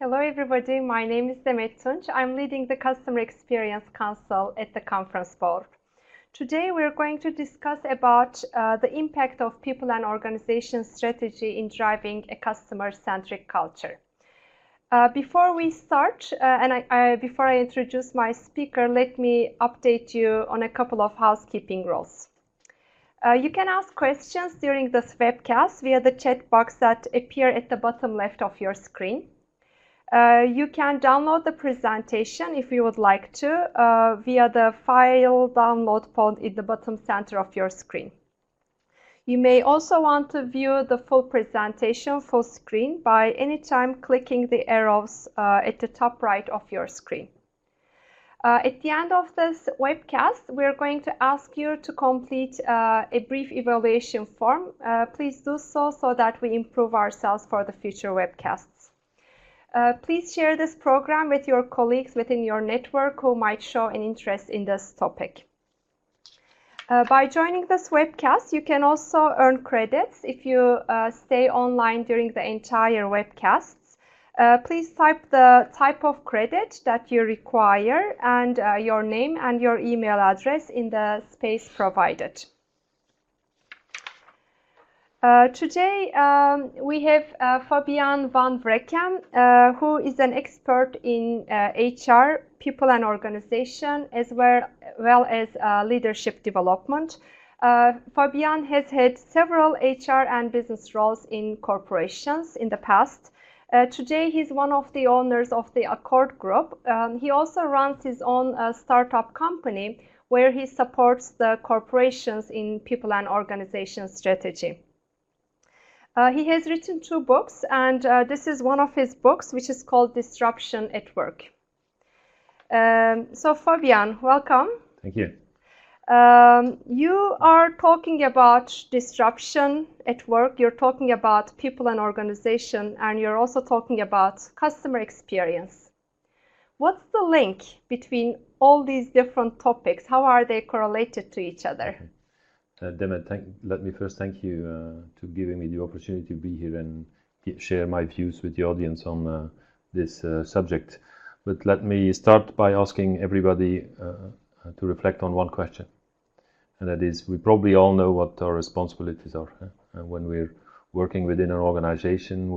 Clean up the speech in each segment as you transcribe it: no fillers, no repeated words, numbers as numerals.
Hello everybody, my name is Demet Tunc. I'm leading the Customer Experience Council at the Conference Board. Today we're going to discuss about the impact of people and organization strategy in driving a customer-centric culture. Before we start, before I introduce my speaker, let me update you on a couple of housekeeping rules. You can ask questions during this webcast via the chat box that appear at the bottom left of your screen. You can download the presentation if you would like to via the file download pod in the bottom center of your screen. You may also want to view the full presentation full screen by anytime clicking the arrows at the top right of your screen. At the end of this webcast, we're going to ask you to complete a brief evaluation form. Please do so that we improve ourselves for the future webcasts. Please share this program with your colleagues within your network who might show an interest in this topic. By joining this webcast, you can also earn credits if you stay online during the entire webcasts. Please type the type of credit that you require and your name and your email address in the space provided. Today we have Fabiaan Van Vrekhem, who is an expert in HR, people and organization, as well as leadership development. Fabiaan has had several HR and business roles in corporations in the past. Today he's one of the owners of the Accord Group. He also runs his own startup company where he supports the corporations in people and organization strategy. He has written 2 books, and this is one of his books, which is called Disruption at Work. So Fabiaan, welcome. Thank you. You are talking about disruption at work, you're talking about people and organization, and you're also talking about customer experience. What's the link between all these different topics? How are they correlated to each other? Okay. Demet, let me first thank you to giving me the opportunity to be here and share my views with the audience on this subject. But let me start by asking everybody to reflect on one question. And that is, we probably all know what our responsibilities are. When we're working within an organization,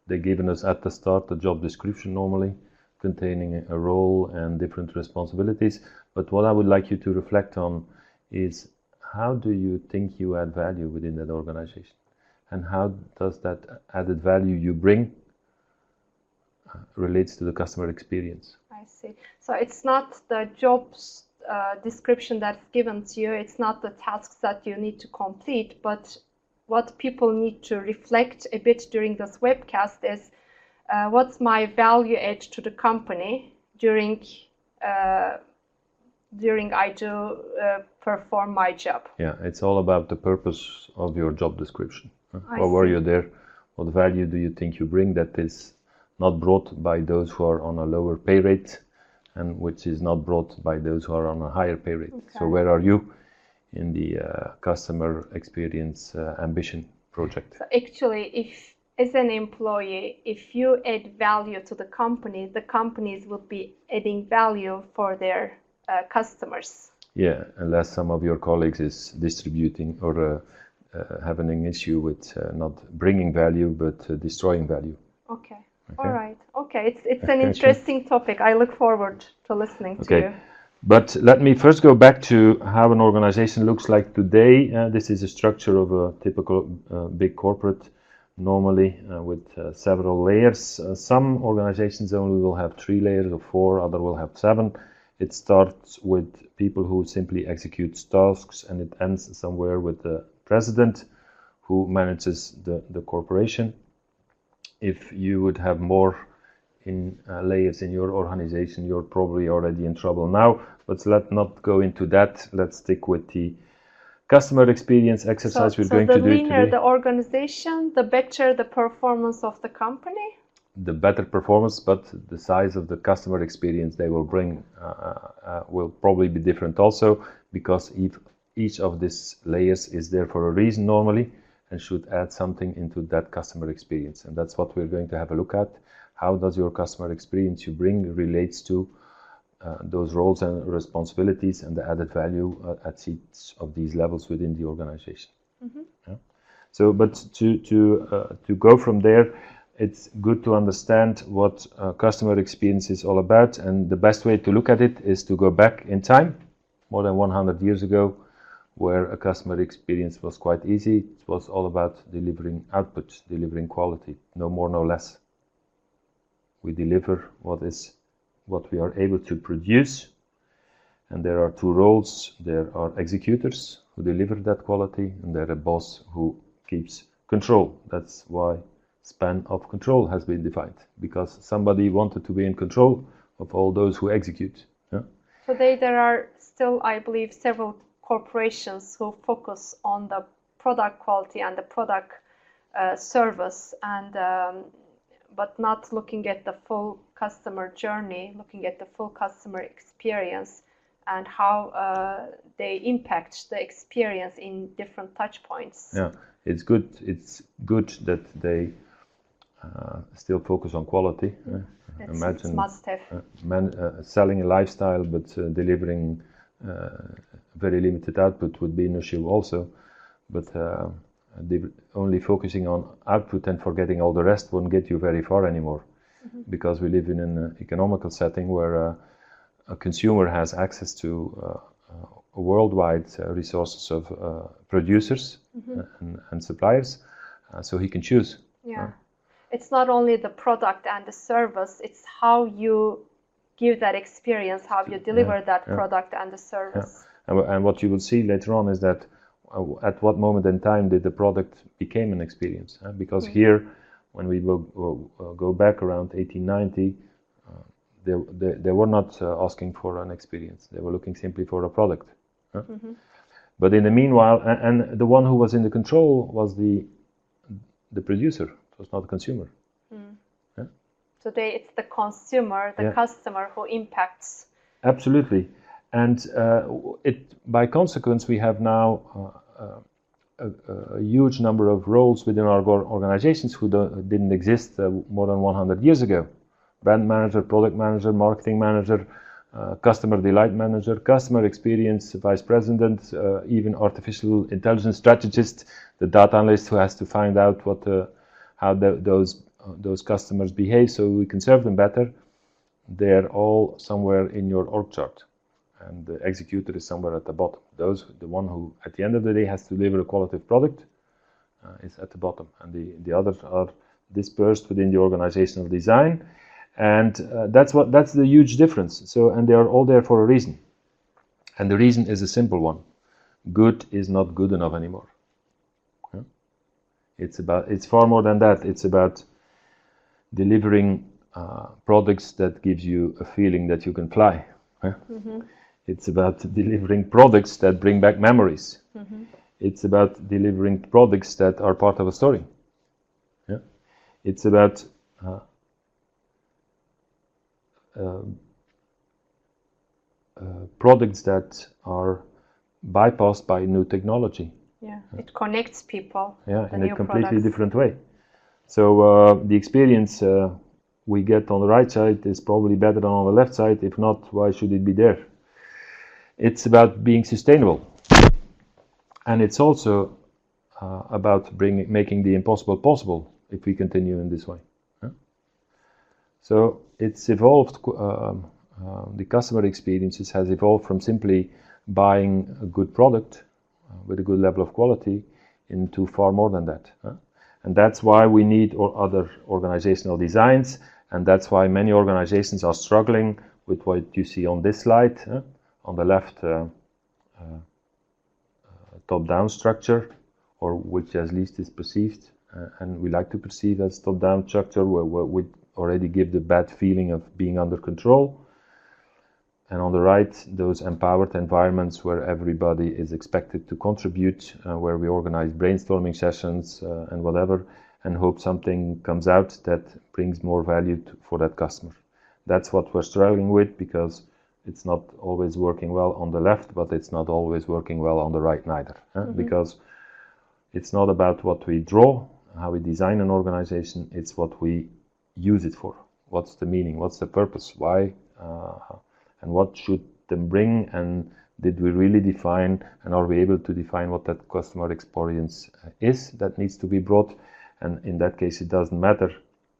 they've given us at the start a job description normally, containing a role and different responsibilities. But what I would like you to reflect on is, how do you think you add value within that organization? And how does that added value you bring relates to the customer experience? I see. So it's not the jobs description that's given to you, it's not the tasks that you need to complete, but what people need to reflect a bit during this webcast is what's my value add to the company during I do perform my job. Yeah, it's all about the purpose of your job description. Why were you there? What value do you think you bring that is not brought by those who are on a lower pay rate, and which is not brought by those who are on a higher pay rate? Okay. So where are you in the customer experience ambition project? So actually, if as an employee, if you add value to the companies would be adding value for their customers. Yeah, unless some of your colleagues is distributing or having an issue with not bringing value but destroying value. Okay. All right. Okay, it's an interesting topic. I look forward to listening to you. But let me first go back to how an organization looks like today. This is a structure of a typical big corporate, normally with several layers. Some organizations only will have 3 layers or 4, other will have 7. It starts with people who simply execute tasks, and it ends somewhere with the president who manages the corporation. If you would have more layers in your organization, you're probably already in trouble now, but let's not go into that. Let's stick with the customer experience exercise we're going to do today. So the leaner the organization, the better the performance of the company? The better performance, but the size of the customer experience they will bring will probably be different also, because each of these layers is there for a reason normally and should add something into that customer experience. And that's what we're going to have a look at. how does your customer experience you bring relates to those roles and responsibilities and the added value at each of these levels within the organization. Yeah? So, but to go from there, it's good to understand what customer experience is all about, and the best way to look at it is to go back in time, more than 100 years ago, where a customer experience was quite easy. It was all about delivering output, delivering quality, no more, no less. We deliver what we are able to produce, and there are two roles. There are executors who deliver that quality, and there are a boss who keeps control. That's why span of control has been defined, because somebody wanted to be in control of all those who execute. Yeah? Today there are still, I believe, several corporations who focus on the product quality and the product service, and but not looking at the full customer journey, looking at the full customer experience and how they impact the experience in different touch points. Yeah, it's good. It's good that they still focus on quality. It's must have. Selling a lifestyle but delivering very limited output would be an issue also. But only focusing on output and forgetting all the rest won't get you very far anymore. Because we live in an economical setting where a consumer has access to worldwide resources of producers and suppliers, so he can choose. Yeah. It's not only the product and the service, it's how you give that experience, how you deliver that product and the service. Yeah. And what you will see later on is that at what moment in time did the product became an experience? Because here, when we will go back around 1890, they were not asking for an experience. They were looking simply for a product. But in the meanwhile, and the one who was in the control was the producer. It was not the consumer. Yeah? Today it's the consumer, the customer who impacts. Absolutely. And by consequence, we have now a huge number of roles within our organizations who didn't exist more than 100 years ago. Brand manager, product manager, marketing manager, customer delight manager, customer experience vice president, even artificial intelligence strategist, the data analyst who has to find out how those customers behave so we can serve them better. They're all somewhere in your org chart. And the executor is somewhere at the bottom. The one who, at the end of the day, has to deliver a qualitative product is at the bottom, and the others are dispersed within the organizational design, and that's the huge difference. So, and they are all there for a reason, and the reason is a simple one: good is not good enough anymore. Yeah? It's far more than that. It's about delivering products that gives you a feeling that you can fly. Yeah? It's about delivering products that bring back memories. It's about delivering products that are part of a story. Yeah? It's about products that are bypassed by new technology. Yeah, it connects people. Yeah, in a completely different way. So the experience we get on the right side is probably better than on the left side. If not, why should it be there? It's about being sustainable, and it's also about making the impossible possible if we continue in this way. Yeah? So it's evolved. The customer experiences has evolved from simply buying a good product with a good level of quality into far more than that. And that's why we need other organizational designs, and that's why many organizations are struggling with what you see on this slide. On the left, top-down structure, or which at least is perceived, and we like to perceive as top-down structure, where we already give the bad feeling of being under control. And on the right, those empowered environments where everybody is expected to contribute, where we organize brainstorming sessions and whatever, and hope something comes out that brings more value for that customer. That's what we're struggling with, because it's not always working well on the left, but it's not always working well on the right neither. Because it's not about what we draw, how we design an organization, it's what we use it for. what's the meaning, what's the purpose, why, and what should them bring, and did we really define, and are we able to define what that customer experience is that needs to be brought. And in that case, it doesn't matter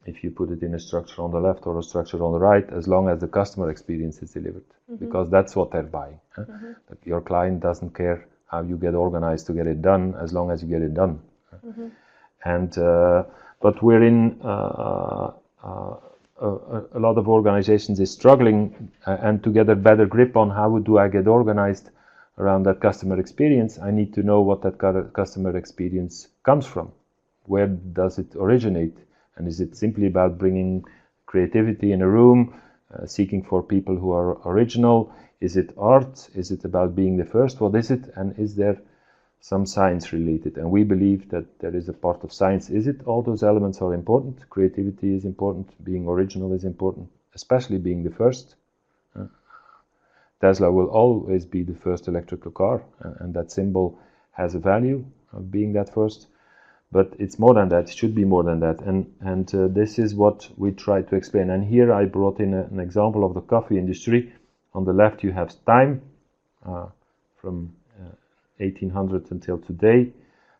if you put it in a structure on the left or a structure on the right, as long as the customer experience is delivered, because that's what they're buying. Your client doesn't care how you get organized to get it done, as long as you get it done. And but we're in a lot of organizations is struggling and to get a better grip on how do I get organized around that customer experience. I need to know what that customer experience comes from. Where does it originate? And is it simply about bringing creativity in a room, seeking for people who are original? Is it art? Is it about being the first? What is it? And is there some science related? And we believe that there is a part of science. Is it? All those elements are important. Creativity is important. Being original is important, especially being the first. Tesla will always be the first electrical car, and that symbol has a value of being that first. But it's more than that. It should be more than that. And this is what we try to explain. And here I brought in an example of the coffee industry. On the left you have time from 1800 until today,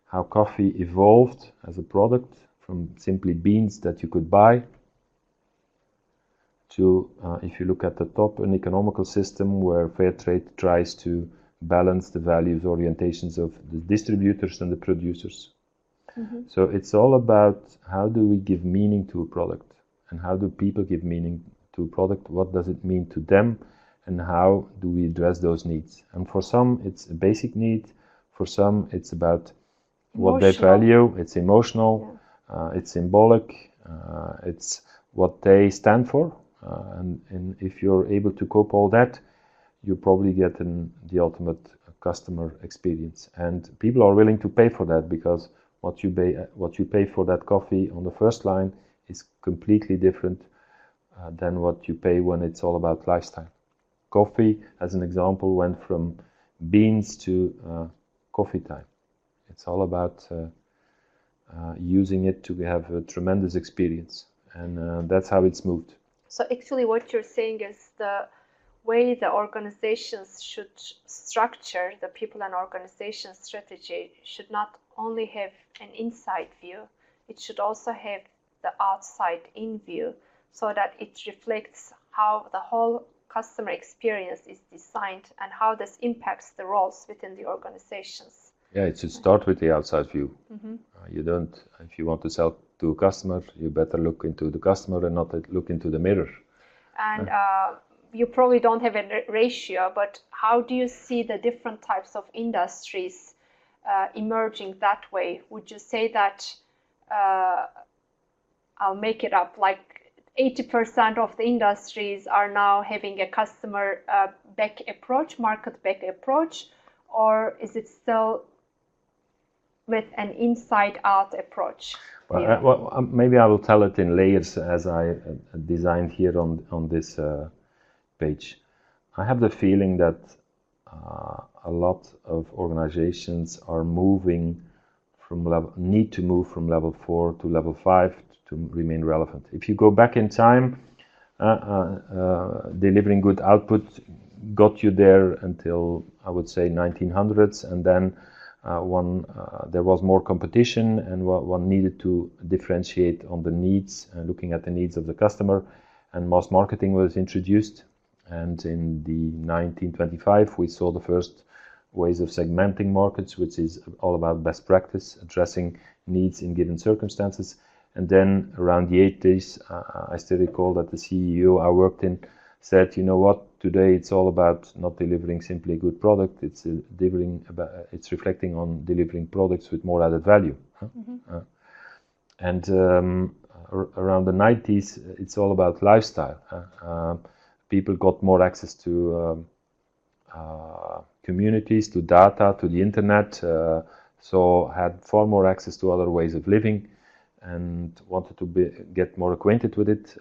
how coffee evolved as a product from simply beans that you could buy to, if you look at the top, an economical system where fair trade tries to balance the values orientations of the distributors and the producers. So it's all about how do we give meaning to a product, and how do people give meaning to a product, what does it mean to them, and how do we address those needs. And for some it's a basic need, for some it's about what they value, it's emotional, it's symbolic, it's what they stand for, and if you're able to cope all that, you probably get the ultimate customer experience. And people are willing to pay for that, because what you pay for that coffee on the first line is completely different than what you pay when it's all about lifestyle. Coffee, as an example, went from beans to coffee time. It's all about using it to have a tremendous experience, and that's how it's moved. So actually what you're saying is the way the organizations should structure the people and organization strategy should not only have an inside view, it should also have the outside in view, so that it reflects how the whole customer experience is designed and how this impacts the roles within the organizations. Yeah, it should start with the outside view. You don't, if you want to sell to a customer, you better look into the customer and not look into the mirror. And you probably don't have a ratio, but how do you see the different types of industries emerging that way? Would you say that, I'll make it up, like 80% of the industries are now having a customer back approach, market back approach, or is it still with an inside out approach? Well, maybe I will tell it in layers as I designed here on this page. I have the feeling that a lot of organizations are moving need to move from level 4 to level 5 to remain relevant. If you go back in time, delivering good output got you there until, I would say, 1900s, and then there was more competition, and one needed to differentiate on the needs, looking at the needs of the customer, and mass marketing was introduced. And in the 1925 we saw the first ways of segmenting markets, which is all about best practice, addressing needs in given circumstances. And then around the 80s, I still recall that the CEO I worked in said, you know what, today it's all about not delivering simply a good product, it's reflecting on delivering products with more added value. And around the 90s, it's all about lifestyle. People got more access to communities, to data, to the internet, so had far more access to other ways of living and wanted to get more acquainted with it.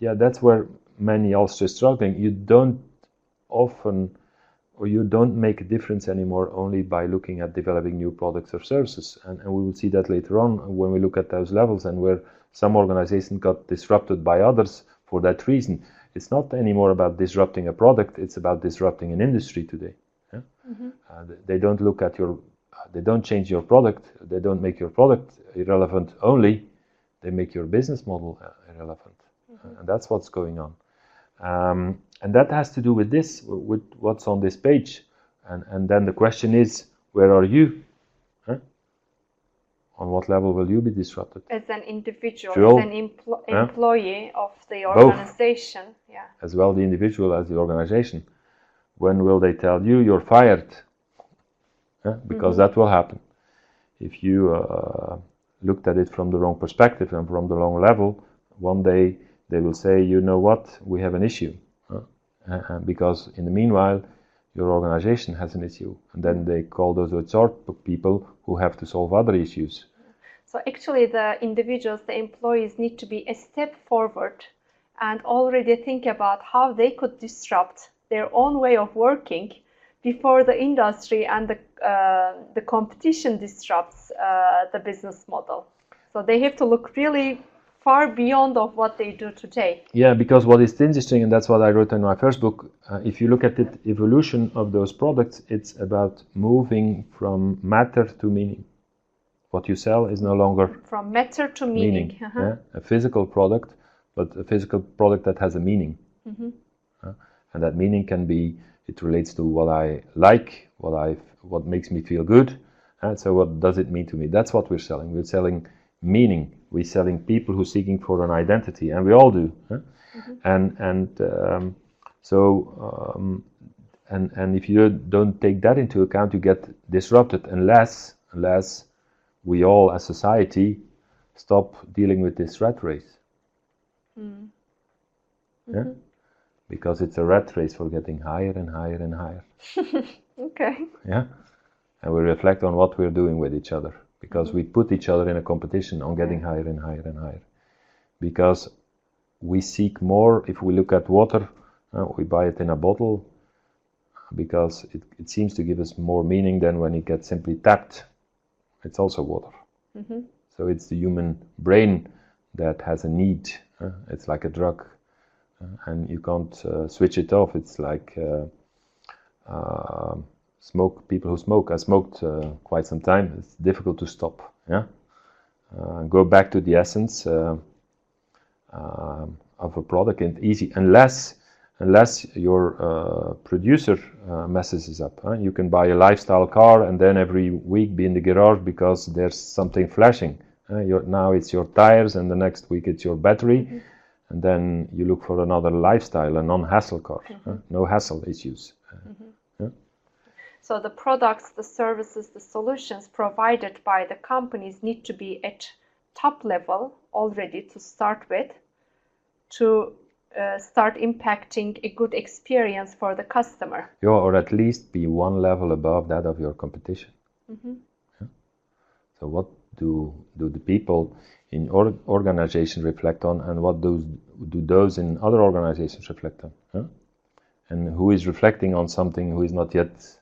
Yeah, that's where many also are struggling. You don't often or you don't make a difference anymore only by looking at developing new products or services. And we will see that later on when we look at those levels and where some organizations got disrupted by others for that reason. It's not anymore about disrupting a product, it's about disrupting an industry today. Yeah? They don't look at they don't change your product, they don't make your product irrelevant only, they make your business model irrelevant. And that's what's going on. And that has to do with this, with what's on this page. And then the question is, where are you? Huh? On what level will you be disrupted? As an individual, Sure. as an employee of the organization. Both. Yeah. As well the individual as the organization. When will they tell you you're fired? Because that will happen. If you looked at it from the wrong perspective and from the wrong level, one day they will say, you know what, we have an issue. Because in the meanwhile, your organization has an issue. And then they call those sort of people who have to solve other issues. So actually the individuals, the employees need to be a step forward and already think about how they could disrupt their own way of working before the industry and the competition disrupts the business model. So they have to look really far beyond of what they do today. Yeah, because what is interesting, and that's what I wrote in my first book, if you look at the evolution of those products, it's about moving from matter to meaning. What you sell is no longer from matter to meaning. Yeah? A physical product, but a physical product that has a meaning. And that meaning can be, it relates to what I like, what makes me feel good. So what does it mean to me? That's what we're selling. We're selling meaning. We're selling people who are seeking for an identity, and we all do. And if you don't take that into account, you get disrupted unless we all as society stop dealing with this rat race. Yeah? Because it's a rat race for getting higher and higher and higher. Okay. Yeah. And we reflect on what we're doing with each other. Because we put each other in a competition on getting higher and higher and higher. Because we seek more. If we look at water, we buy it in a bottle because it seems to give us more meaning than when it gets simply tapped. It's also water. So it's the human brain that has a need. It's like a drug. And you can't switch it off. It's like people who smoke. I smoked quite some time. It's difficult to stop. Yeah, go back to the essence of a product, and easy unless your producer messes up. You can buy a lifestyle car and then every week be in the garage because there's something flashing. Now it's your tires, and the next week it's your battery, and then you look for another lifestyle, a non-hassle car. No hassle issues. So the products, the services, the solutions provided by the companies need to be at top level already to start with, to start impacting a good experience for the customer. Yeah, or at least be one level above that of your competition. Yeah? So what do the people in organization reflect on, and what do those in other organizations reflect on? Huh? And who is reflecting on something who is not yet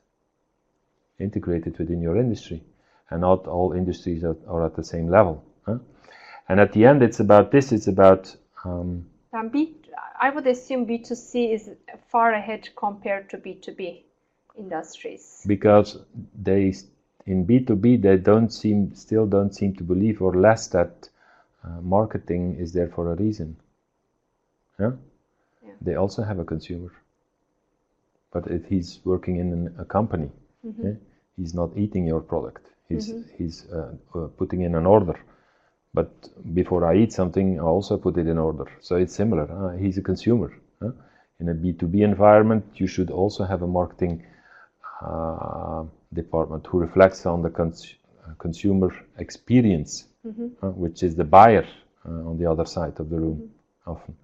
integrated within your industry? And not all industries are at the same level. Huh? And at the end, it's about this. It's about I would assume B2C is far ahead compared to B2B industries. Because in B2B they still don't seem to believe, or less, that marketing is there for a reason. Yeah? They also have a consumer, but if he's working in a company, he's not eating your product. He's putting in an order. But before I eat something, I also put it in order. So it's similar. He's a consumer. In a B2B environment, you should also have a marketing department who reflects on the consumer experience, which is the buyer on the other side of the room often.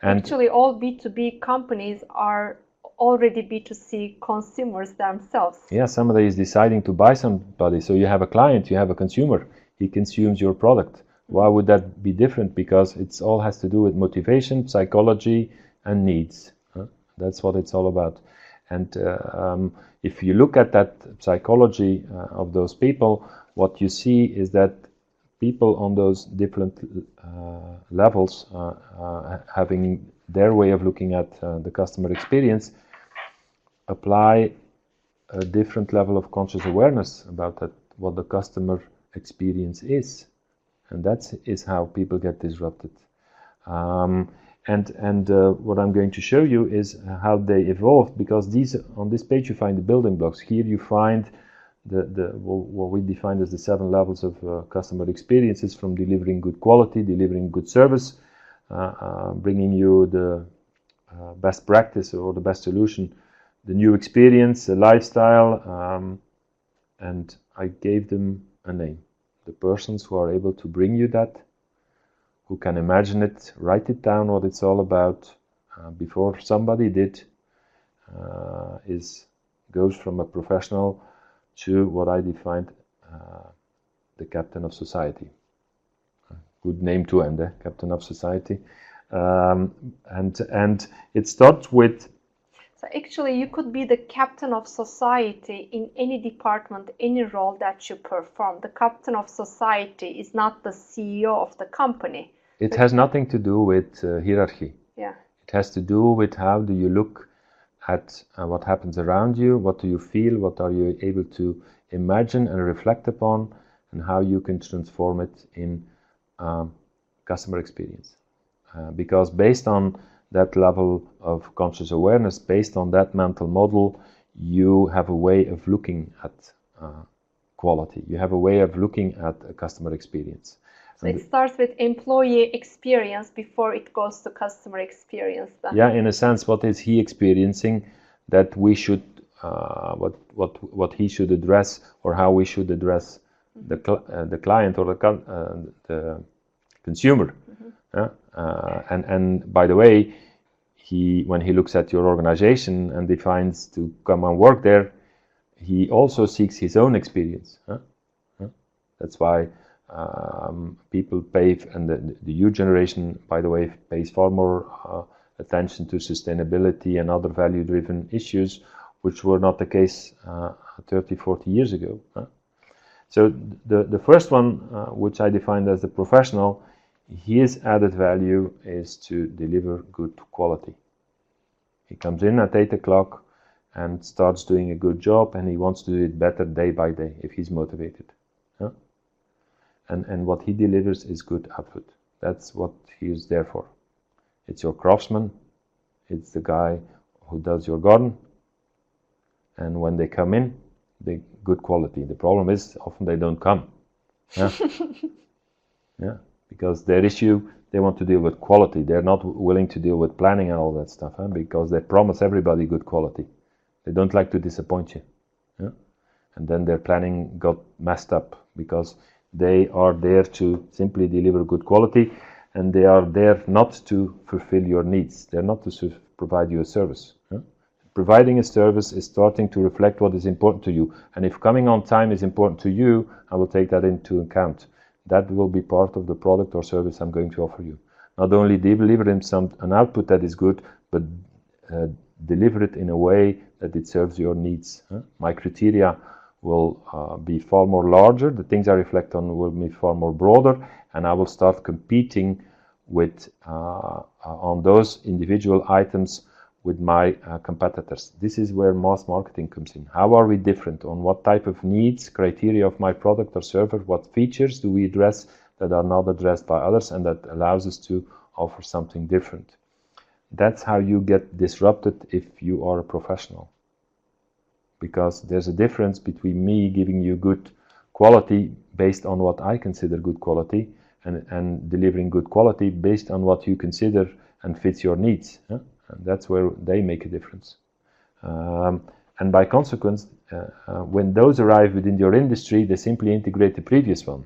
And actually, all B2B companies are already B2C consumers themselves. Yeah, somebody is deciding to buy somebody. So you have a client, you have a consumer. He consumes your product. Why would that be different? Because it all has to do with motivation, psychology, and needs. That's what it's all about. And if you look at that psychology of those people, what you see is that people on those different levels, having their way of looking at the customer experience, apply a different level of conscious awareness about that, what the customer experience is. And that is how people get disrupted. And what I'm going to show you is how they evolved, because these, on this page you find the building blocks. Here you find what we define as the 7 levels of customer experiences, from delivering good quality, delivering good service, bringing you the best practice or the best solution, the new experience, the lifestyle, and I gave them a name. The persons who are able to bring you that, who can imagine it, write it down what it's all about before somebody did, goes from a professional to what I defined the captain of society. Good name to end, captain of society. And it starts with... So actually you could be the captain of society in any department, any role that you perform. The captain of society is not the CEO of the company. It has nothing to do with hierarchy. Yeah. It has to do with how do you look at what happens around you, what do you feel, what are you able to imagine and reflect upon, and how you can transform it in customer experience. Because based on that level of conscious awareness, based on that mental model, you have a way of looking at quality. You have a way of looking at a customer experience. So it starts with employee experience before it goes to customer experience. Then. Yeah, in a sense, what is he experiencing that we should, what he should address, or how we should address the client or the consumer. And by the way, when he looks at your organization and defines to come and work there, he also seeks his own experience. That's why people pay, and the youth generation, by the way, pays far more attention to sustainability and other value-driven issues, which were not the case 30, 40 years ago. So the first one, which I defined as the professional, his added value is to deliver good quality. He comes in at 8 o'clock and starts doing a good job, and he wants to do it better day by day if he's motivated. And what he delivers is good output. That's what he is there for. It's your craftsman, it's the guy who does your garden, and when they come in, they good quality. The problem is often they don't come. Yeah, because their issue, they want to deal with quality. They're not willing to deal with planning and all that stuff, because they promise everybody good quality. They don't like to disappoint you. And then their planning got messed up because they are there to simply deliver good quality, and they are there not to fulfill your needs. They're not to provide you a service. Providing a service is starting to reflect what is important to you. And if coming on time is important to you, I will take that into account. That will be part of the product or service I'm going to offer you. Not only deliver him an output that is good, but deliver it in a way that it serves your needs. My criteria will be far more larger. The things I reflect on will be far more broader, and I will start competing with on those individual items with my competitors. This is where mass marketing comes in. How are we different? On what type of needs, criteria of my product or service? What features do we address that are not addressed by others, and that allows us to offer something different? That's how you get disrupted if you are a professional. Because there's a difference between me giving you good quality based on what I consider good quality, and delivering good quality based on what you consider and fits your needs. And that's where they make a difference. And by consequence, when those arrive within your industry, they simply integrate the previous one.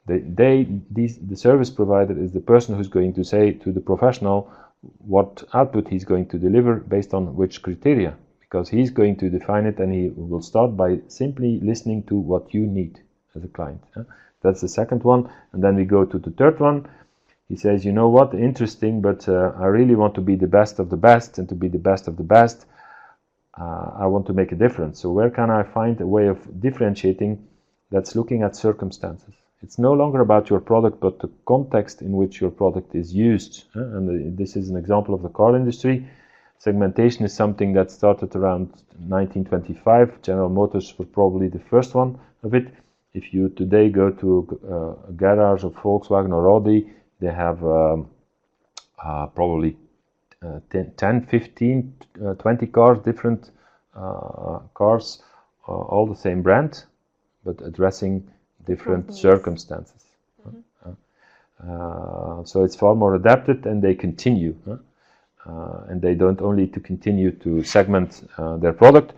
The service provider is the person who's going to say to the professional what output he's going to deliver based on which criteria, because he's going to define it, and he will start by simply listening to what you need as a client. That's the second one. And then we go to the third one. He says, you know what, interesting, but I really want to be the best of the best, and to be the best of the best, I want to make a difference. So where can I find a way of differentiating that's looking at circumstances? It's no longer about your product, but the context in which your product is used. And this is an example of the car industry. Segmentation is something that started around 1925. General Motors were probably the first one of it. If you today go to a garage of Volkswagen or Audi, they have probably 10, 15, 20 cars, different cars, all the same brand, but addressing different circumstances. So it's far more adapted, and they continue. And they don't only to continue to segment their product,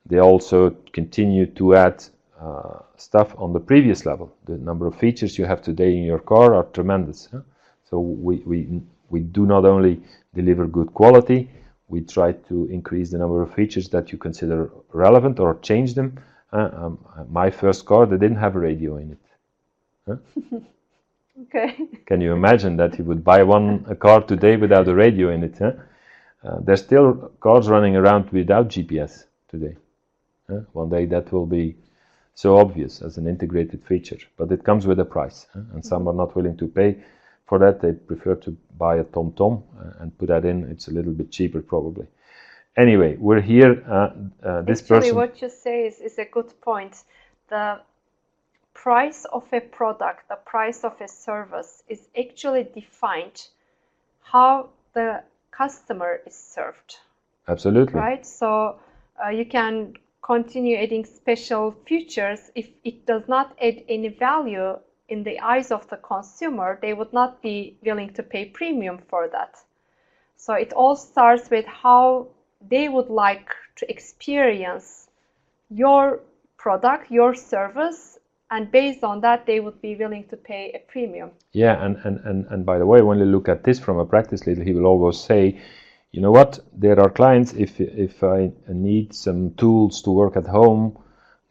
they also continue to add stuff on the previous level. The number of features you have today in your car are tremendous. So we do not only deliver good quality, we try to increase the number of features that you consider relevant or change them. My first car, they didn't have a radio in it. Okay. Can you imagine that you would buy a car today without a radio in it? There's still cars running around without GPS today. One day that will be so obvious as an integrated feature, but it comes with a price, and some are not willing to pay for that. They prefer to buy a TomTom and put that in. It's a little bit cheaper probably. Anyway, we're here. This Actually, person. what you say is a good point. The price of a product, the price of a service is actually defined how the customer is served. Absolutely. Right? So you can continue adding special features. If it does not add any value in the eyes of the consumer, they would not be willing to pay premium for that. So it all starts with how they would like to experience your product, your service, and based on that, they would be willing to pay a premium. Yeah, and by the way, when you look at this from a practice leader, he will always say, you know what, there are clients, if I need some tools to work at home,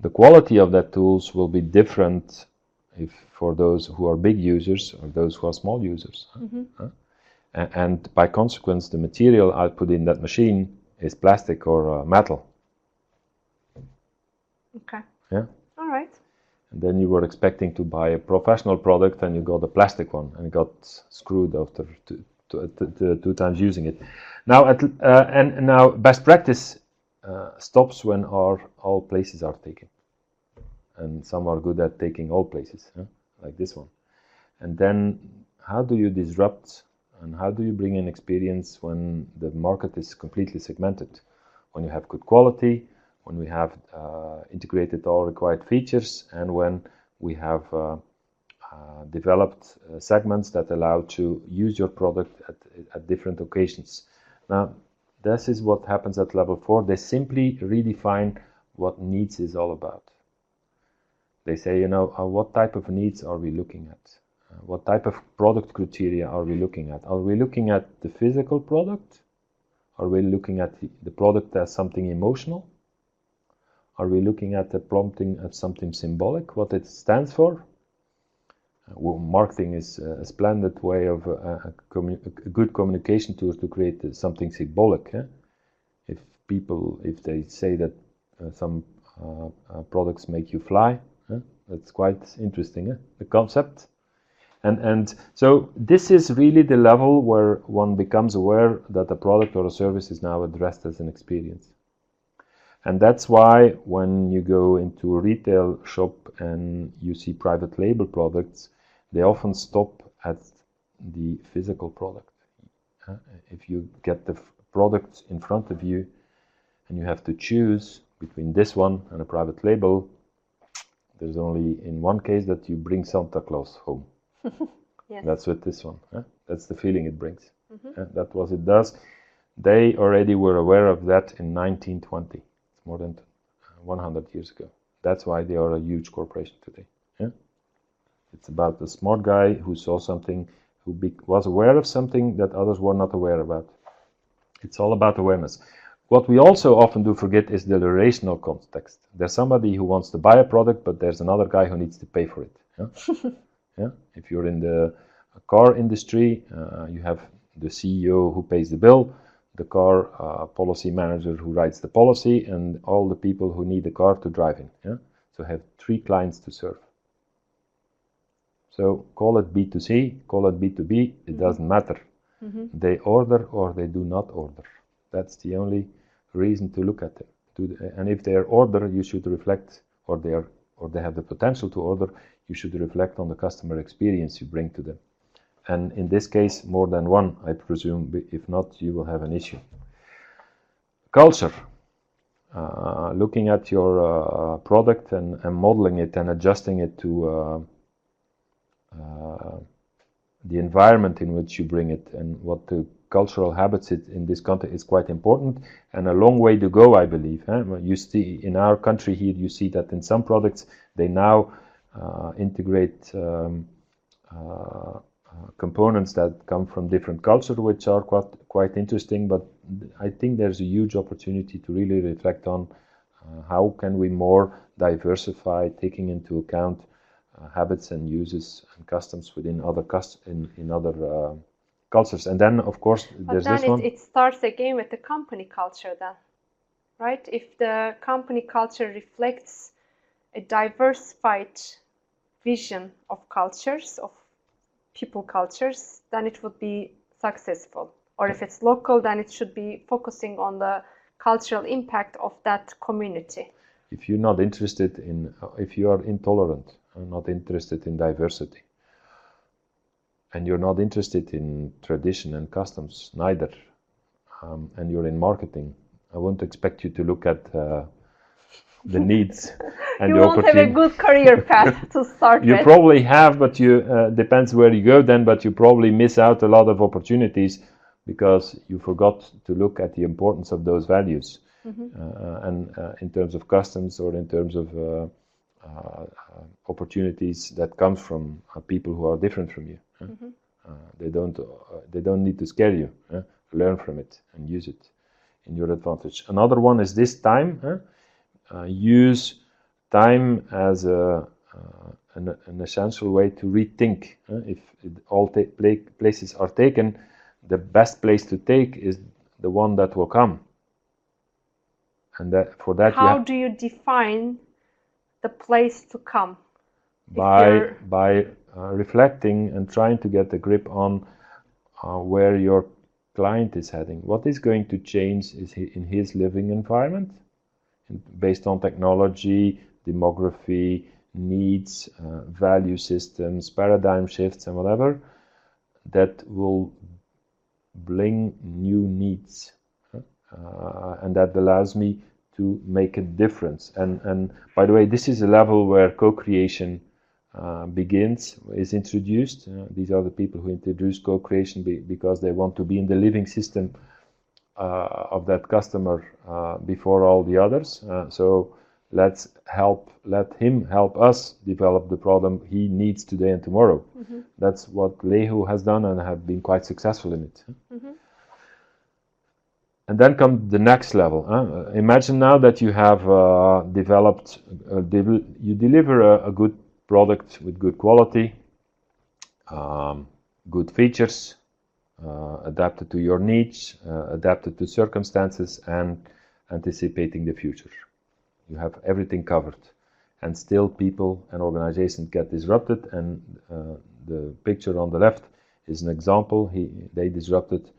the quality of that tools will be different if for those who are big users or those who are small users. And by consequence, the material I put in that machine is plastic or metal. Okay. Yeah. All right. And then you were expecting to buy a professional product, and you got a plastic one, and it got screwed after two times using it. Now, and now best practice stops when all places are taken, and some are good at taking all places, like this one. And then, how do you disrupt, and how do you bring in experience when the market is completely segmented? When you have good quality, when we have integrated all required features, and when we have developed segments that allow to use your product at different occasions. Now, this is what happens at level 4. They simply redefine what needs is all about. They say, what type of needs are we looking at? What type of product criteria are we looking at? Are we looking at the physical product? Are we looking at the product as something emotional? Are we looking at the prompting as something symbolic, what it stands for? Marketing is a splendid way of a good communication tool to create something symbolic. If they say that some products make you fly, that's quite interesting, the concept. And so this is really the level where one becomes aware that a product or a service is now addressed as an experience. And that's why when you go into a retail shop and you see private label products, they often stop at the physical product. If you get the product in front of you and you have to choose between this one and a private label, there's only in one case that you bring Santa Claus home. Yes. That's with this one. That's the feeling it brings. That's what it does. They already were aware of that in 1920. It's more than 100 years ago. That's why they are a huge corporation today. It's about the smart guy who saw something, who was aware of something that others were not aware about. It's all about awareness. What we also often do forget is the relational context. There's somebody who wants to buy a product, but there's another guy who needs to pay for it. If you're in the car industry, you have the CEO who pays the bill, the car policy manager who writes the policy, and all the people who need the car to drive in. Yeah? So have 3 clients to serve. So call it B2C, call it B2B, it doesn't matter. They order or they do not order. That's the only reason to look at them. And if they order, you should reflect, or they have the potential to order, you should reflect on the customer experience you bring to them. And in this case, more than one, I presume. If not, you will have an issue. Culture. Looking at your product and modeling it and adjusting it to the environment in which you bring it and what the cultural habits in this context is quite important, and a long way to go, I believe. You see in our country here, you see that in some products they now integrate components that come from different cultures, which are quite interesting. But I think there's a huge opportunity to really reflect on how can we more diversify, taking into account habits and uses and customs within other cultures. And then, of course, there's this one. It starts again with the company culture then, right? If the company culture reflects a diversified vision of cultures, of people cultures, then it would be successful. Or if it's local, then it should be focusing on the cultural impact of that community. If you're not interested in, if you are intolerant and not interested in diversity, and you're not interested in tradition and customs, neither, and you're in marketing, I won't expect you to look at the needs and you the won't have a good career path to start you with. probably have, but you depends where you go then, but you probably miss out a lot of opportunities because you forgot to look at the importance of those values. And in terms of customs or in terms of opportunities that comes from people who are different from you. They don't need to scare you. Learn from it and use it in your advantage. Another one is this time. Use time as an essential way to rethink. If all places are taken, the best place to take is the one that will come. And for that, how do you define the place to come? By reflecting and trying to get a grip on where your client is heading. What is going to change in his living environment based on technology, demography, needs, value systems, paradigm shifts, and whatever, that will bring new needs. And that allows me to make a difference. And by the way, this is a level where co-creation is introduced. These are the people who introduce co-creation because they want to be in the living system of that customer before all the others. So let him help us develop the problem he needs today and tomorrow. That's what Lehu has done and have been quite successful in it. And then comes the next level. Imagine now that you have developed, you deliver a good product with good quality, good features, adapted to your needs, adapted to circumstances, and anticipating the future. You have everything covered. And still people and organizations get disrupted, and the picture on the left is an example. They disrupted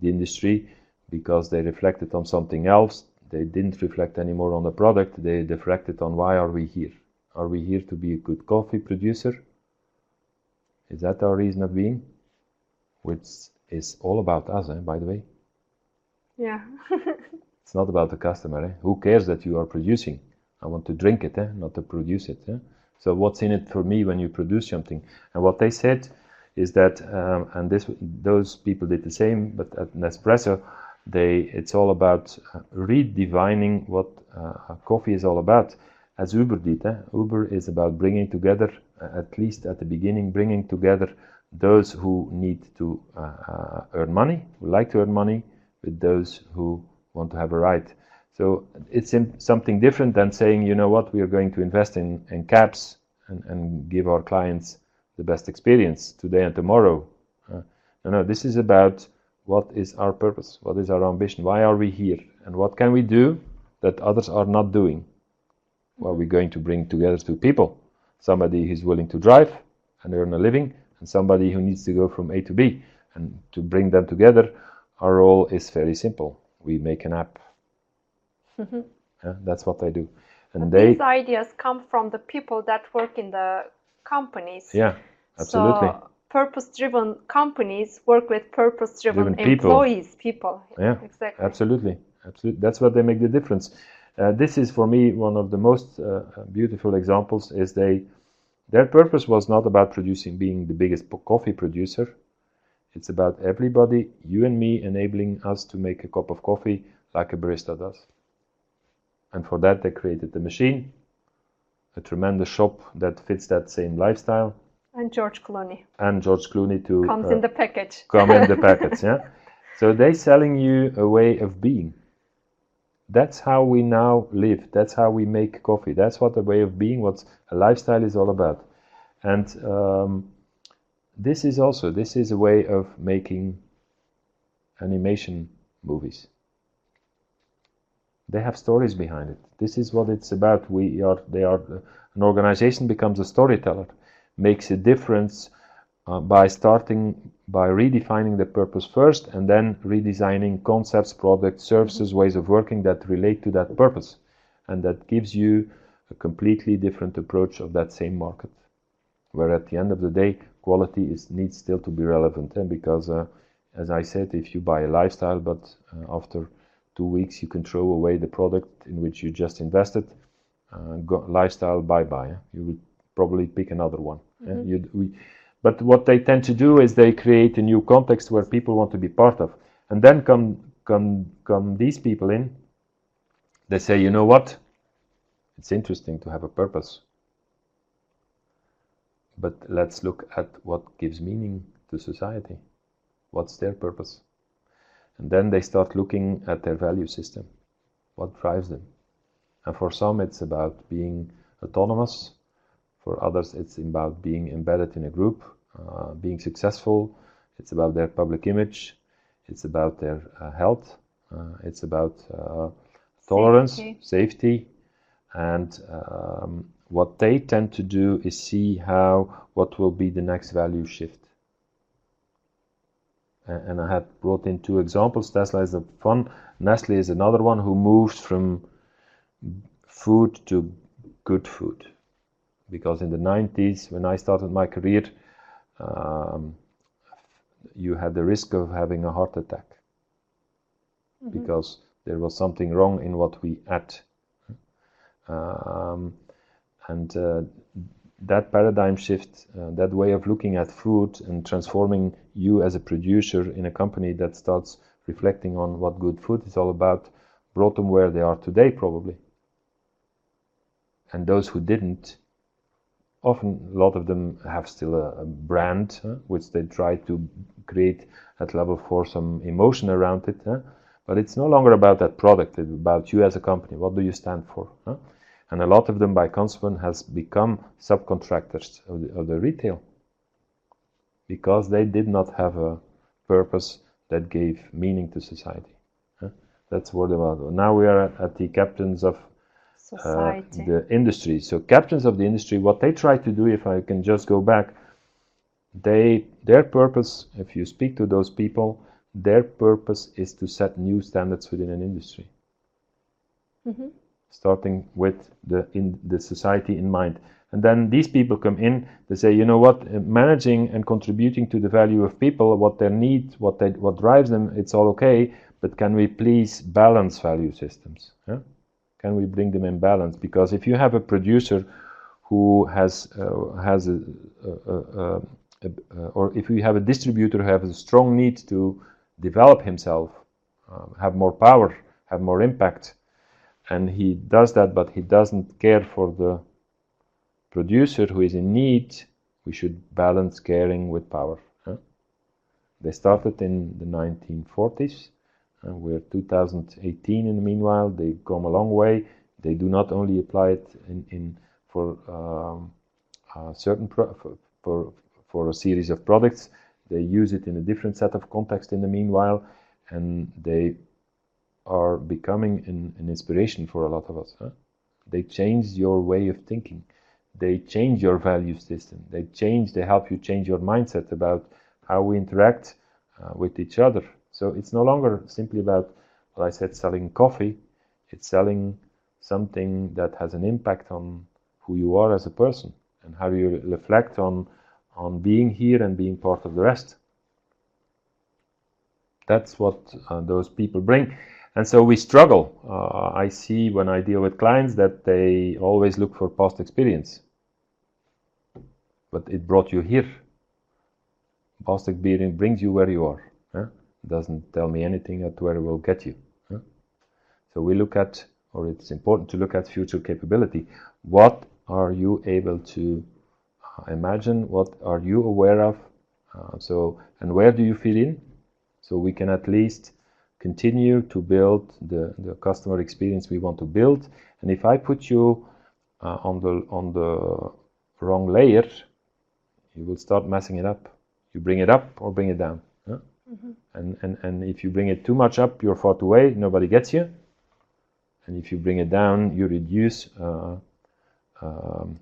the industry because they reflected on something else. They didn't reflect anymore on the product. They reflected on why are we here? Are we here to be a good coffee producer? Is that our reason of being? Which is all about us, by the way. Yeah. It's not about the customer. Who cares that you are producing? I want to drink it, not to produce it. So what's in it for me when you produce something? And what they said is that, and those people did the same, but at Nespresso, it's all about redefining what coffee is all about, as Uber did. Uber is about bringing together, at least at the beginning, bringing together those who need to earn money, who like to earn money, with those who want to have a ride. So it's something different than saying, you know what, we are going to invest in cabs and give our clients the best experience today and tomorrow. No, this is about what is our purpose? What is our ambition? Why are we here? And what can we do that others are not doing? Well, we're going to bring together two people. Somebody who's willing to drive and earn a living, and somebody who needs to go from A to B. And to bring them together, our role is very simple. We make an app. That's what they do. And these ideas come from the people that work in the companies. Yeah, absolutely. So purpose-driven companies work with purpose-driven employees, people. Yeah, exactly. Absolutely. That's what they make the difference. This is for me one of the most beautiful examples. Is their purpose was not about being the biggest coffee producer. It's about everybody, you and me, enabling us to make a cup of coffee like a barista does. And for that they created the machine, a tremendous shop that fits that same lifestyle. And George Clooney. To comes in the package. Come in the package, yeah. So they're selling you a way of being. That's how we now live. That's how we make coffee. That's what the way of being, what a lifestyle is all about. And this is a way of making animation movies. They have stories behind it. This is what it's about. An organization becomes a storyteller, makes a difference by redefining the purpose first, and then redesigning concepts, products, services, ways of working that relate to that purpose, and that gives you a completely different approach of that same market, where at the end of the day quality needs still to be relevant, because as I said, if you buy a lifestyle but after 2 weeks you can throw away the product in which you just invested, lifestyle bye-bye. You would probably pick another one. But what they tend to do is they create a new context where people want to be part of. And then come these people in. They say, you know what? It's interesting to have a purpose. But let's look at what gives meaning to society. What's their purpose? And then they start looking at their value system. What drives them? And for some it's about being autonomous. For others, it's about being embedded in a group, being successful. It's about their public image. It's about their health. It's about tolerance, safety. And what they tend to do is see what will be the next value shift. And I have brought in 2 examples. Tesla is one. Nestle is another one who moves from food to good food. Because in the 90s, when I started my career, you had the risk of having a heart attack. Because there was something wrong in what we ate. That paradigm shift, that way of looking at food and transforming you as a producer in a company that starts reflecting on what good food is all about, brought them where they are today probably. And those who didn't, often a lot of them have still a brand, which they try to create at level 4 some emotion around it. But it's no longer about that product, it's about you as a company. What do you stand for? And a lot of them, by consequence, has become subcontractors of the retail, because they did not have a purpose that gave meaning to society. That's what about. Now we are at the captains of the industry. So captains of the industry, what they try to do, if I can just go back, their purpose, if you speak to those people, their purpose is to set new standards within an industry. Starting with the society in mind. And then these people come in, they say, you know what, managing and contributing to the value of people, what they need, what drives them, it's all okay, but can we please balance value systems? Can we bring them in balance? Because if you have a producer who or if you have a distributor who has a strong need to develop himself, have more power, have more impact, and he does that, but he doesn't care for the producer who is in need, we should balance caring with power. They started in the 1940s, and we're 2018 in the meanwhile. They come a long way. They do not only apply it for a series of products. They use it in a different set of context in the meanwhile, and they are becoming an inspiration for a lot of us. Huh? They change your way of thinking. They change your value system. They help you change your mindset about how we interact with each other. So it's no longer simply about, well, I said selling coffee. It's selling something that has an impact on who you are as a person and how you reflect on being here and being part of the rest. That's what those people bring. And so we struggle. I see when I deal with clients that they always look for past experience. But it brought you here. Past experience brings you where you are. Huh? Doesn't tell me anything at where it will get you. Huh? So we look at, or it's important to look at future capability. What are you able to imagine? What are you aware of? And where do you fit in? So we can at least continue to build the customer experience we want to build. And if I put you on the wrong layer, you will start messing it up. You bring it up or bring it down. Huh? Mm-hmm. And if you bring it too much up, you're far away, nobody gets you. And if you bring it down, you reduce a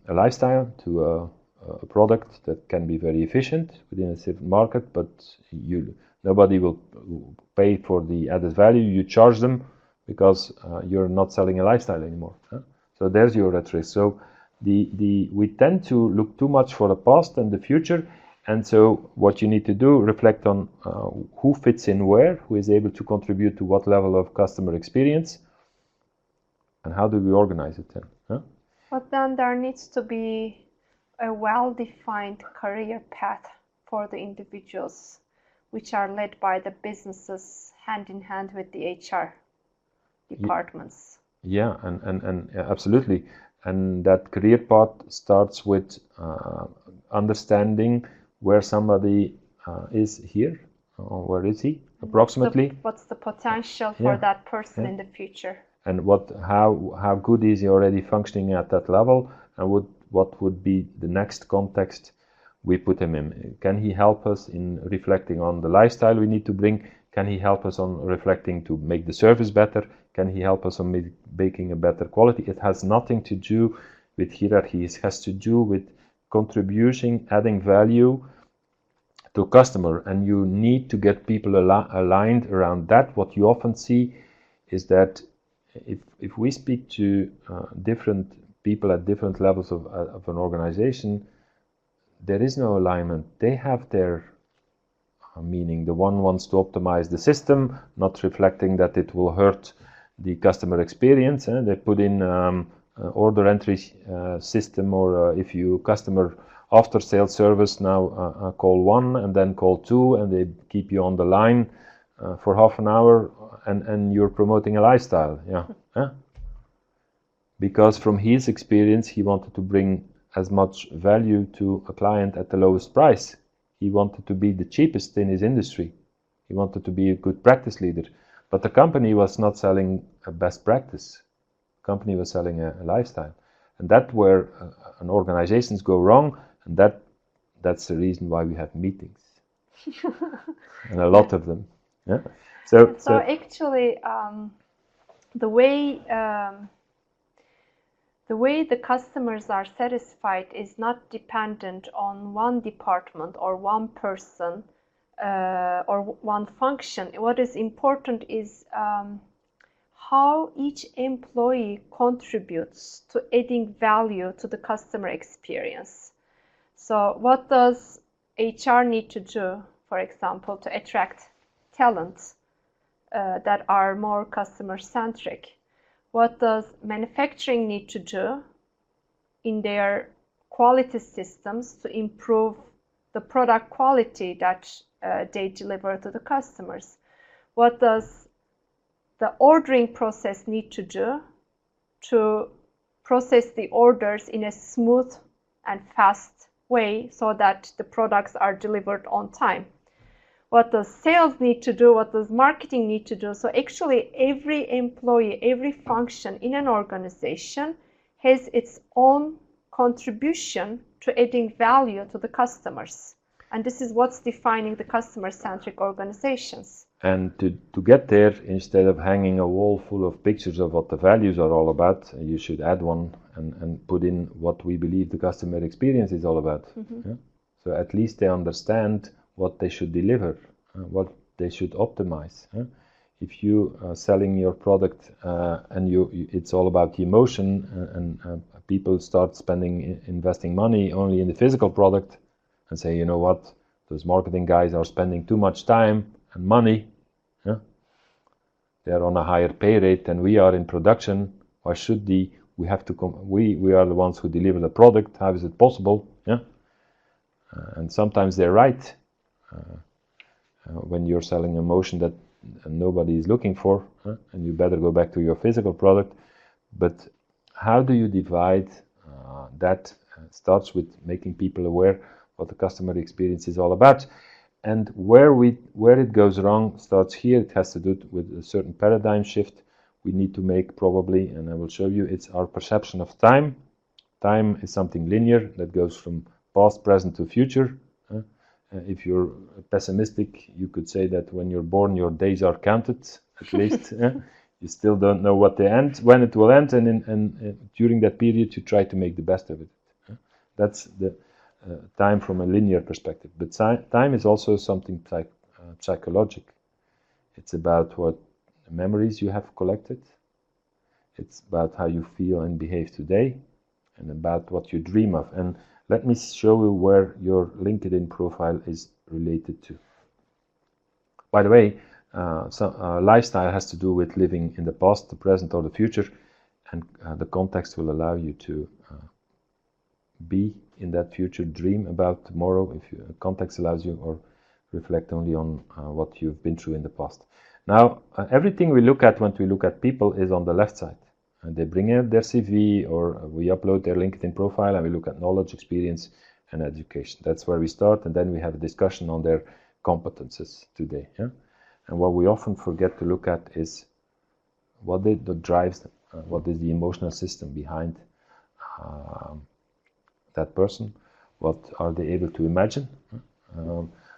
lifestyle to a product that can be very efficient within a certain market, but nobody will pay for the added value you charge them because you're not selling a lifestyle anymore. Huh? So there's your at risk. So we tend to look too much for the past and the future, and so what you need to do, reflect on who fits in where, who is able to contribute to what level of customer experience, and how do we organize it then? Huh? But then there needs to be a well-defined career path for the individuals, which are led by the businesses hand in hand with the HR departments. Yeah, and absolutely. And that career path starts with understanding where somebody is here, or where is he approximately. What's the potential for that person in the future? And how good is he already functioning at that level, and what would be the next context we put him in? Can he help us in reflecting on the lifestyle we need to bring? Can he help us on reflecting to make the service better? Can he help us on making a better quality? It has nothing to do with hierarchy. It has to do with contribution, adding value to customer. And you need to get people aligned around that. What you often see is that if we speak to different people at different levels of an organization, there is no alignment. They have their meaning. The one wants to optimize the system, not reflecting that it will hurt the customer experience. They put in order entry system, or if you customer after sales service, now call 1 and then call 2, and they keep you on the line for half an hour, and you're promoting a lifestyle. Because from his experience, he wanted to bring as much value to a client at the lowest price. He wanted to be the cheapest in his industry. He wanted to be a good practice leader. But the company was not selling a best practice. The company was selling a lifestyle. And that's where an organizations go wrong, and that's the reason why we have meetings. And a lot of them. Yeah. So actually, the way the customers are satisfied is not dependent on one department or one person or one function. What is important is how each employee contributes to adding value to the customer experience. So what does HR need to do, for example, to attract talent that are more customer-centric? What does manufacturing need to do in their quality systems to improve the product quality that they deliver to the customers? What does the ordering process need to do to process the orders in a smooth and fast way so that the products are delivered on time? What does sales need to do? What does marketing need to do? So actually every employee, every function in an organization has its own contribution to adding value to the customers. And this is what's defining the customer-centric organizations. And to get there, instead of hanging a wall full of pictures of what the values are all about, you should add one and put in what we believe the customer experience is all about. Yeah? So at least they understand what they should deliver, what they should optimize. If you are selling your product and it's all about the emotion and people start investing money only in the physical product and say, you know what, those marketing guys are spending too much time and money. They are on a higher pay rate than we are in production. Why should we have to we are the ones who deliver the product. How is it possible? And sometimes they're right. When you're selling emotion that nobody is looking for, and you better go back to your physical product. But how do you divide that? Starts with making people aware what the customer experience is all about. And where it goes wrong starts here. It has to do with a certain paradigm shift we need to make probably, and I will show you. It's our perception of time. Time is something linear that goes from past, present to future. If you're pessimistic, you could say that when you're born, your days are counted, at least. You still don't know when it will end, and during that period, you try to make the best of it. That's the time from a linear perspective. But time is also something psychological. It's about what memories you have collected. It's about how you feel and behave today, and about what you dream of. And let me show you where your LinkedIn profile is related to. By the way, lifestyle has to do with living in the past, the present, or the future, and the context will allow you to be in that future, dream about tomorrow, if context allows you, or reflect only on what you've been through in the past. Now, everything we look at when we look at people is on the left side. And they bring in their CV, or we upload their LinkedIn profile, and we look at knowledge, experience, and education. That's where we start, and then we have a discussion on their competences today. And what we often forget to look at is what drives them, what is the emotional system behind that person, what are they able to imagine,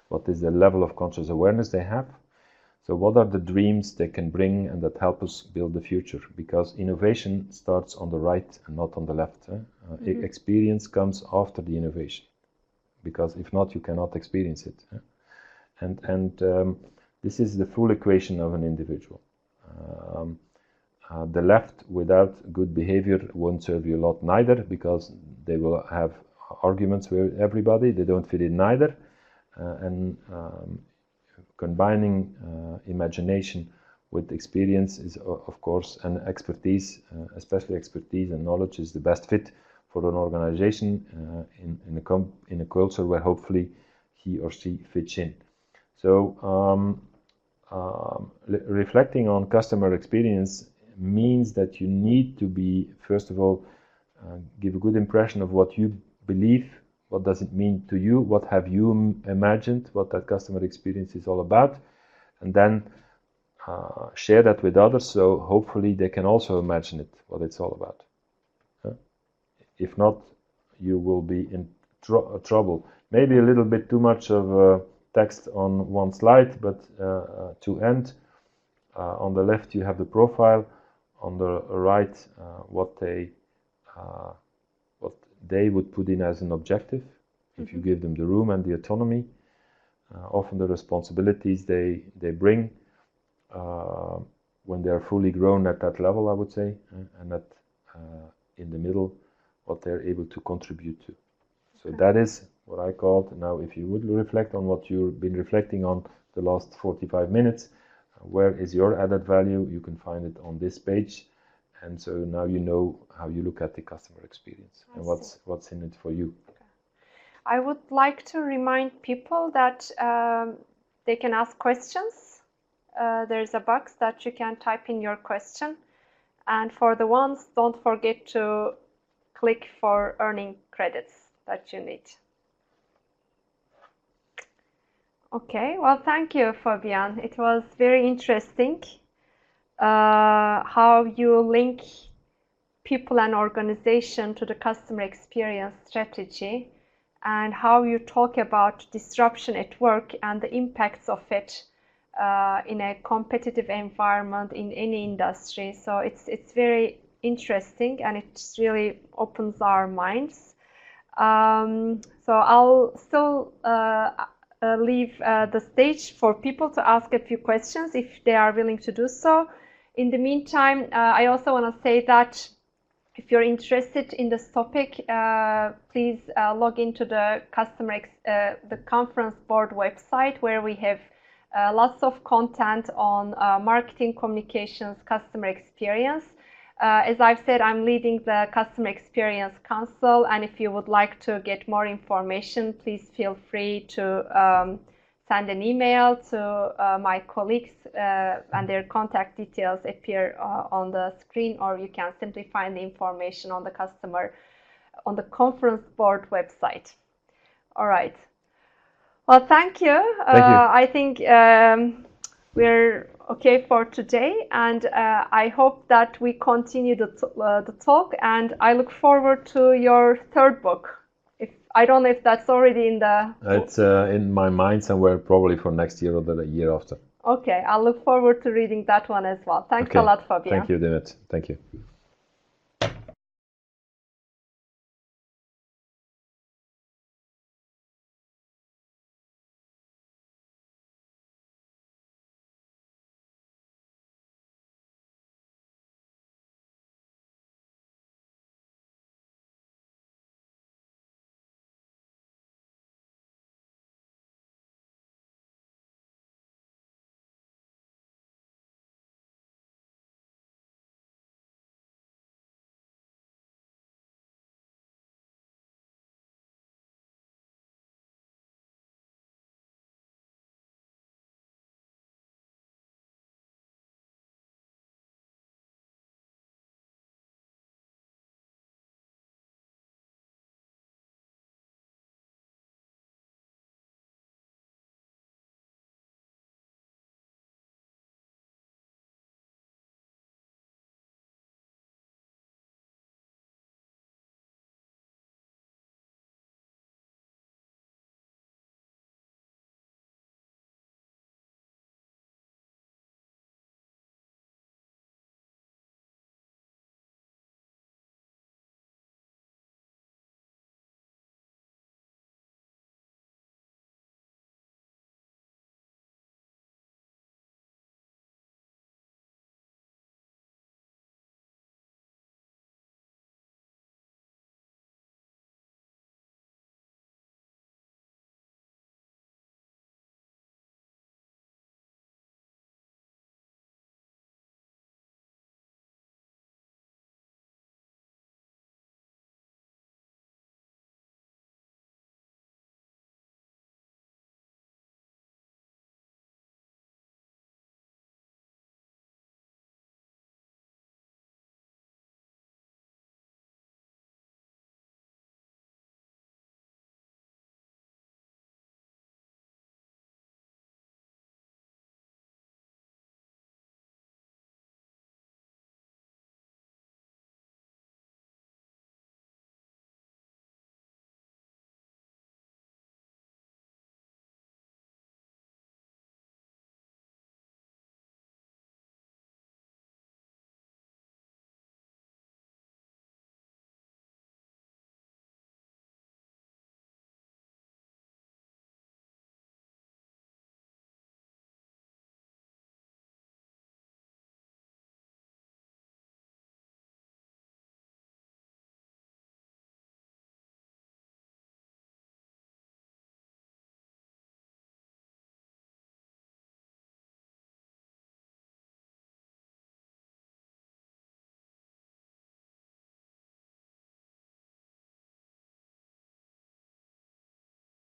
what is the level of conscious awareness they have. So what are the dreams they can bring and that help us build the future? Because innovation starts on the right and not on the left. Experience comes after the innovation, because if not, you cannot experience it. And this is the full equation of an individual. The left without good behavior won't serve you a lot neither, because they will have arguments with everybody. They don't fit in neither. Combining imagination with experience is, of course, and expertise, especially expertise and knowledge, is the best fit for an organization in a culture where hopefully he or she fits in. So reflecting on customer experience means that you need to be, first of all, give a good impression of what you believe. What does it mean to you? What have you imagined? What that customer experience is all about? And then share that with others, so hopefully they can also imagine it, what it's all about. If not, you will be in trouble. Maybe a little bit too much of text on one slide, but to end, on the left you have the profile, on the right what they would put in as an objective, if you give them the room and the autonomy. Often the responsibilities they bring when they are fully grown at that level, I would say, and that in the middle, what they're able to contribute to. So that is what I called, now if you would reflect on what you've been reflecting on the last 45 minutes, where is your added value? You can find it on this page. And so now you know how you look at the customer experience and what's in it for you. I would like to remind people that they can ask questions. There's a box that you can type in your question. And for the ones, don't forget to click for earning credits that you need. Okay, well, thank you, Fabiaan. It was very interesting how you link people and organization to the customer experience strategy, and how you talk about disruption at work and the impacts of it in a competitive environment in any industry. So it's very interesting, and it really opens our minds. So I'll still leave the stage for people to ask a few questions if they are willing to do so. In the meantime, I also want to say that if you're interested in this topic, please log into the the conference board website, where we have lots of content on marketing, communications, customer experience. As I've said, I'm leading the Customer Experience Council, and if you would like to get more information, please feel free to send an email to my colleagues, and their contact details appear on the screen, or you can simply find the information on the conference board website. All right. Well, thank you. I think we're okay for today, and I hope that we continue the talk, and I look forward to your third book. I don't know if that's already in the... It's in my mind somewhere, probably for next year or the year after. Okay, I'll look forward to reading that one as well. Thanks a lot, Fabiaan. Thank you, Demet. Thank you.